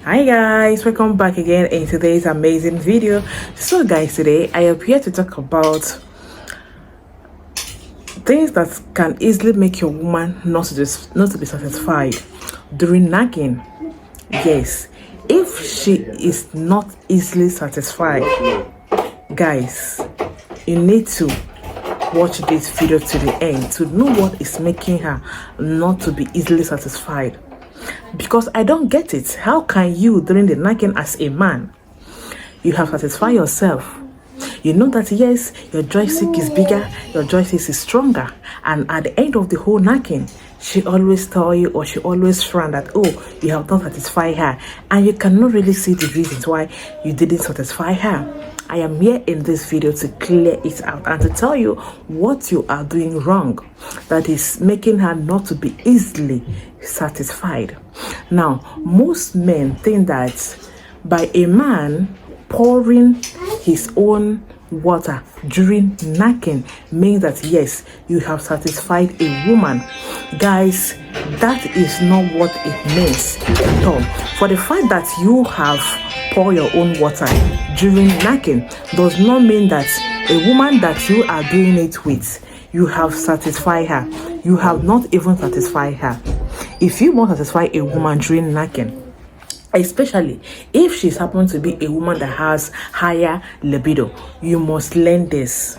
Hi guys, welcome back again in today's amazing video. So guys, today I am here to talk about things that can easily make your woman not to be satisfied during nagging. Yes, if she is not easily satisfied, guys, you need to watch this video to the end to know what is making her not to be easily satisfied. Because I don't get it. How can you, during the nagging as a man, you have satisfied yourself? You know that yes, your joystick is bigger, your joystick is stronger, and at the end of the whole nagging, she always tell you or she always frown that, oh, you have not satisfied her, and you cannot really see the reasons why you didn't satisfy her. I am here in this video to clear it out and to tell you what you are doing wrong that is making her not to be easily satisfied. Now, most men think that by a man pouring his own water during nagging means that yes, you have satisfied a woman. Guys, that is not what it means at all. For the fact that you have pour your own water during nagging does not mean that a woman that you are doing it with, you have satisfied her. You have not even satisfied her. If you want to satisfy a woman during nagging, especially if she's happened to be a woman that has higher libido, you must learn this.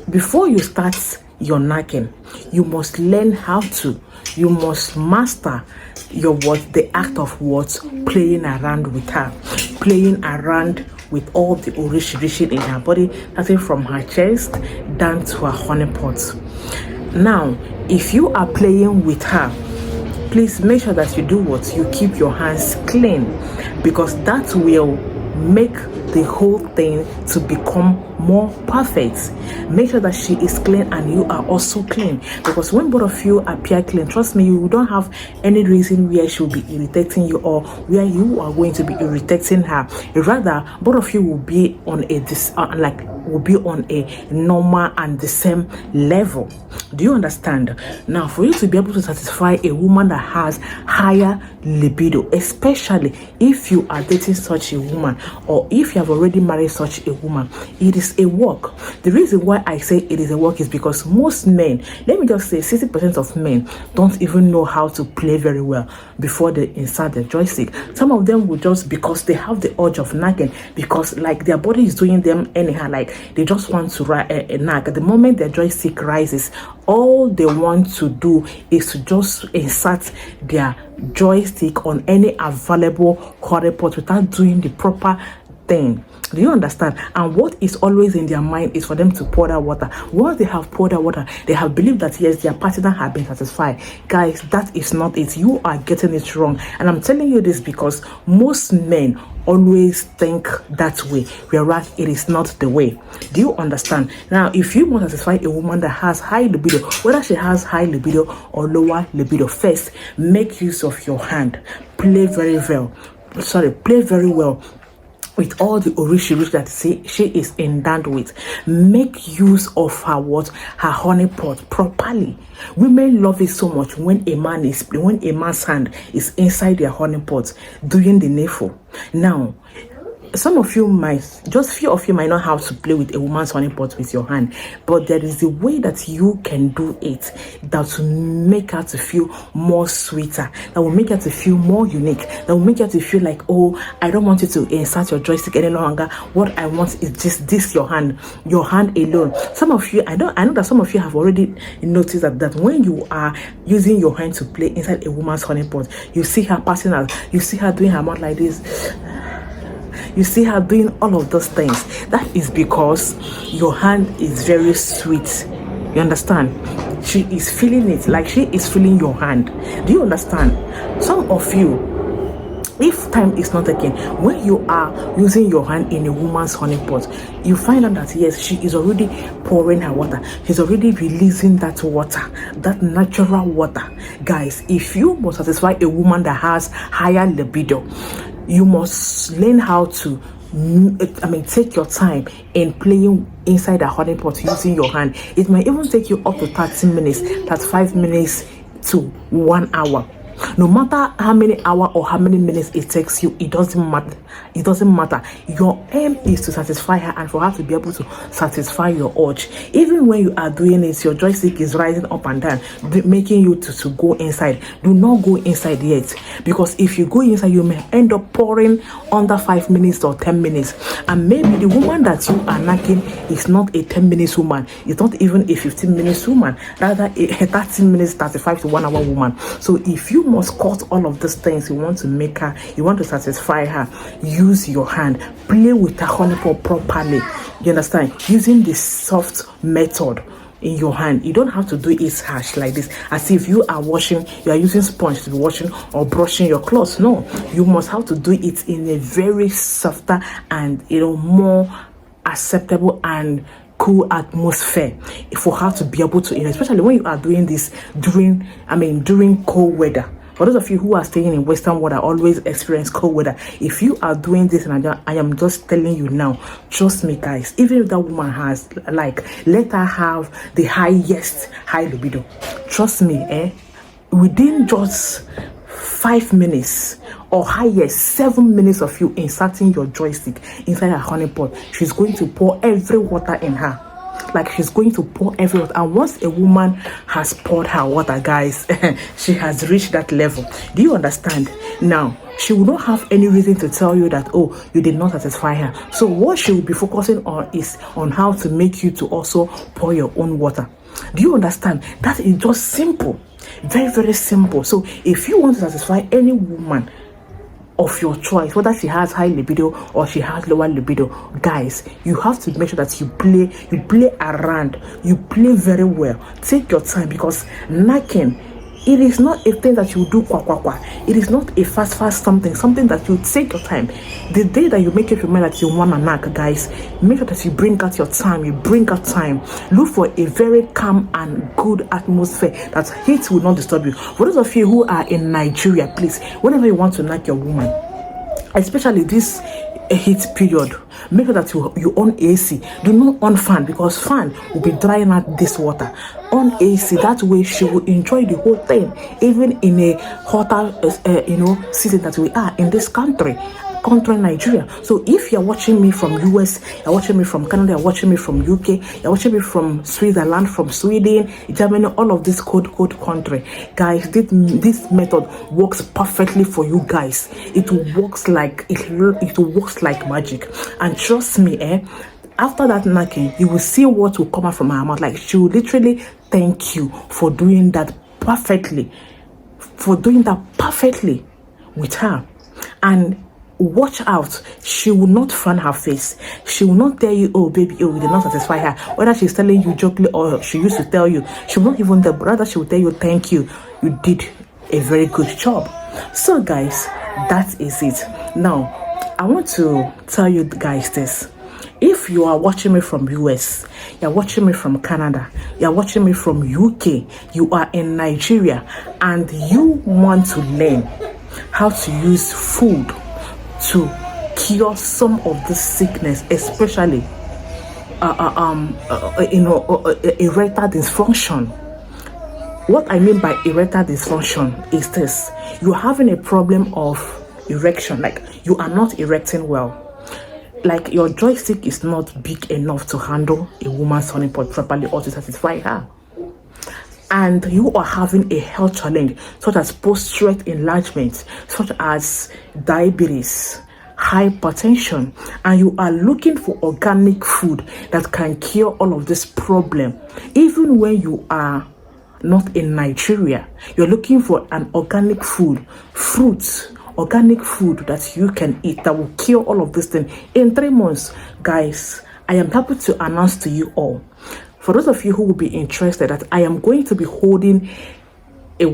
Before you start your nagging, you must learn how to, you must master the act of what? Playing around with her, playing around with all the origination in her body, starting from her chest down to her honey pot. Now, if you are playing with her, please make sure that you do what? You keep your hands clean, because that will make the whole thing to become more perfect. Make sure that she is clean and you are also clean, because when both of you appear clean, trust me, you don't have any reason where she will be irritating you or where you are going to be irritating her. Rather, both of you will be on a normal and the same level. Do you understand? Now, for you to be able to satisfy a woman that has higher libido, especially if you are dating such a woman or if you have already married such a woman, it is a work. The reason why I say it is a work is because most men, let me just say 60% of men don't even know how to play very well before they insert the joystick. Some of them will just, because they have the urge of nagging, because like their body is doing them anyhow, like they just want to nag. The moment their joystick rises, all they want to do is to just insert their joystick on any available honey pot without doing the proper thing. Do you understand? And what is always in their mind is for them to pour that water. Once they have poured that water, they have believed that yes, their partner have been satisfied. Guys, that is not it. You are getting it wrong. And I'm telling you this because most men always think that way, whereas it is not the way. Do you understand? Now, if you want to satisfy a woman that has high libido, whether she has high libido or lower libido, first make use of your hand. Play very well with all the originals that she is endowed with. Make use of her honey pot properly. Women love it so much when a man's hand is inside their honey pot doing the needful. Now, few of you might not have to play with a woman's honey pot with your hand, but there is a way that you can do it that will make her to feel more sweeter, that will make her to feel more unique, that will make her to feel like, oh, I don't want you to insert your joystick any longer. What I want is just this, your hand alone. Some of you, I know that some of you have already noticed that when you are using your hand to play inside a woman's honey pot, you see her passing out, you see her doing her mouth like this. You see her doing all of those things. That is because your hand is very sweet. You understand? She is feeling it, like she is feeling your hand. Do you understand? Some of you, if time is not taken, when you are using your hand in a woman's honey pot, you find out that yes, she is already pouring her water. She's already releasing that water, that natural water. Guys, if you must satisfy a woman that has higher libido, you must learn how to take your time in playing inside a honey pot using your hand. It might even take you up to 30 minutes, 35 minutes to 1 hour. No matter how many hours or how many minutes it takes you, it doesn't matter. It doesn't matter. Your aim is to satisfy her and for her to be able to satisfy your urge. Even when you are doing it, your joystick is rising up and down, making you to go inside. Do not go inside yet, because if you go inside, you may end up pouring under 5 minutes or 10 minutes. And maybe the woman that you are knacking is not a 10 minutes woman. It's not even a 15 minutes woman, rather a 30 minutes, 35 to 1 hour woman. So if you must cut all of these things, you want to make her, you want to satisfy her, use your hand, play with her honey pot properly. You understand? Using the soft method in your hand. You don't have to do it harsh like this, as if you are washing, you are using sponge to be washing or brushing your clothes. No, you must have to do it in a very softer and more acceptable and cool atmosphere for her to be able to, especially when you are doing this during cold weather. For those of you who are staying in Western world, always experience cold weather. If you are doing this, and I am just telling you now, trust me, guys. Even if that woman has, let her have the highest high libido. Trust me, within just 5 minutes or highest 7 minutes of you inserting your joystick inside her honey pot, she's going to pour every water in her. She's going to pour every water. And once a woman has poured her water, guys, she has reached that level. Do you understand? Now, she will not have any reason to tell you that, oh, you did not satisfy her. So what she will be focusing on is on how to make you to also pour your own water. Do you understand? That is just simple. Very, very simple. So if you want to satisfy any woman of your choice, whether she has high libido or she has lower libido, guys, you have to make sure that you play around, you play very well. Take your time, because knacking, it is not a thing that you do kwa. It is not a fast something that you take your time. The day that you make up your mind that you want to knack, guys, make sure that you bring out your time. Look for a very calm and good atmosphere that heat will not disturb you. For those of you who are in Nigeria, please, whenever you want to knack your woman, especially this heat period, make sure that you on AC. Do not on fan, because fan will be drying out this water. On AC, that way she will enjoy the whole thing, even in a hotter season that we are in this country Nigeria. So if you're watching me from US, you're watching me from Canada, you're watching me from UK, you're watching me from Switzerland, from Sweden, Germany, all of this cold country, guys, this method works perfectly for you guys. It works like magic. And trust me, after that knacking, you will see what will come out from her mouth. She will literally thank you for doing that perfectly, with her. And watch out, she will not fan her face. She will not tell you, oh baby, oh, you did not satisfy her. Whether she's telling you jokingly or she used to tell you, she will not even tell, rather she will tell you, thank you, you did a very good job. So guys, that is it. Now I want to tell you guys this. If you are watching me from US, you're watching me from Canada, you're watching me from UK, you are in Nigeria, and you want to learn how to use food to cure some of the sickness, especially erectile dysfunction. What I mean by erectile dysfunction is this: you're having a problem of erection, you are not erecting well. Your joystick is not big enough to handle a woman's honey pot properly or to satisfy her. And you are having a health challenge such as prostate enlargement, such as diabetes, hypertension, and you are looking for organic food that can cure all of this problem. Even when you are not in Nigeria, you're looking for an organic food, fruits, organic food that you can eat that will cure all of this thing in 3 months. Guys, I am happy to announce to you all, for those of you who will be interested, that I am going to be holding a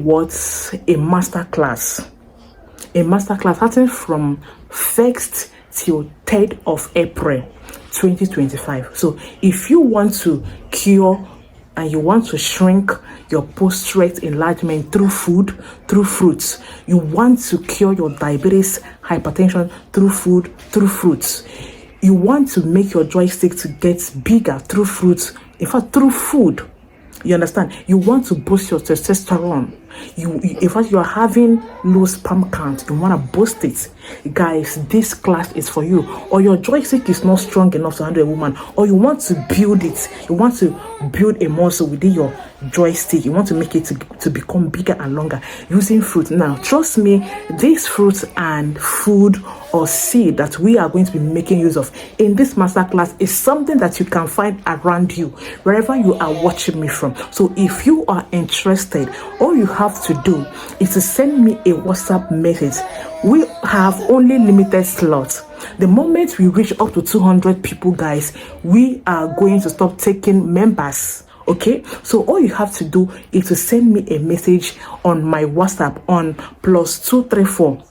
master class starting from 1st till 3rd of April 2025. So if you want to cure and you want to shrink your prostate enlargement through food, through fruits, you want to cure your diabetes, hypertension through food, through fruits, you want to make your joystick to get bigger through fruits, in fact through food, you understand, you want to boost your testosterone, in fact, you are having low sperm count, you want to boost it, guys, this class is for you. Or your joystick is not strong enough to handle a woman, or you want to build it, you want to build a muscle within your joystick, you want to make it to become bigger and longer using fruit. Now trust me, these fruits and food or seed that we are going to be making use of in this masterclass is something that you can find around you wherever you are watching me from. So if you are interested, all you have to do is to send me a WhatsApp message. We have only limited slots. The moment we reach up to 200 people, guys, we are going to stop taking members. Okay, so all you have to do is to send me a message on my WhatsApp on +234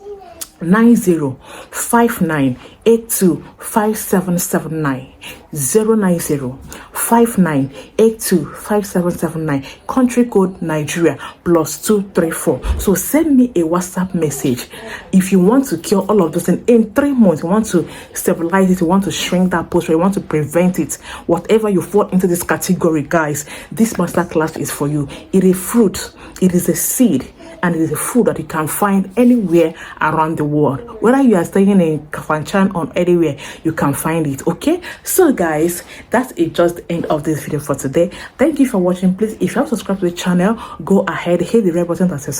9059825779 09059825779, country code Nigeria +234. So send me a WhatsApp message if you want to cure all of this in 3 months. You want to stabilize it, you want to shrink that posture, you want to prevent it, whatever you fall into this category, guys, this masterclass is for you. It is fruit, it is a seed, and it is a food that you can find anywhere around the world. Whether you are staying in Kafanchan or anywhere, you can find it. Okay, so guys, that is just the end of this video for today. Thank you for watching. Please, if you have subscribed to the channel, go ahead, hit the red button that says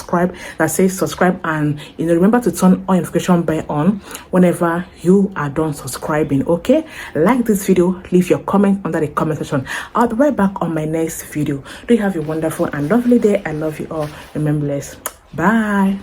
subscribe, and remember to turn on notification bell on whenever you are done subscribing. Okay, like this video, leave your comment under the comment section. I'll be right back on my next video. Do you have a wonderful and lovely day? I love you all. Remember this. Bye.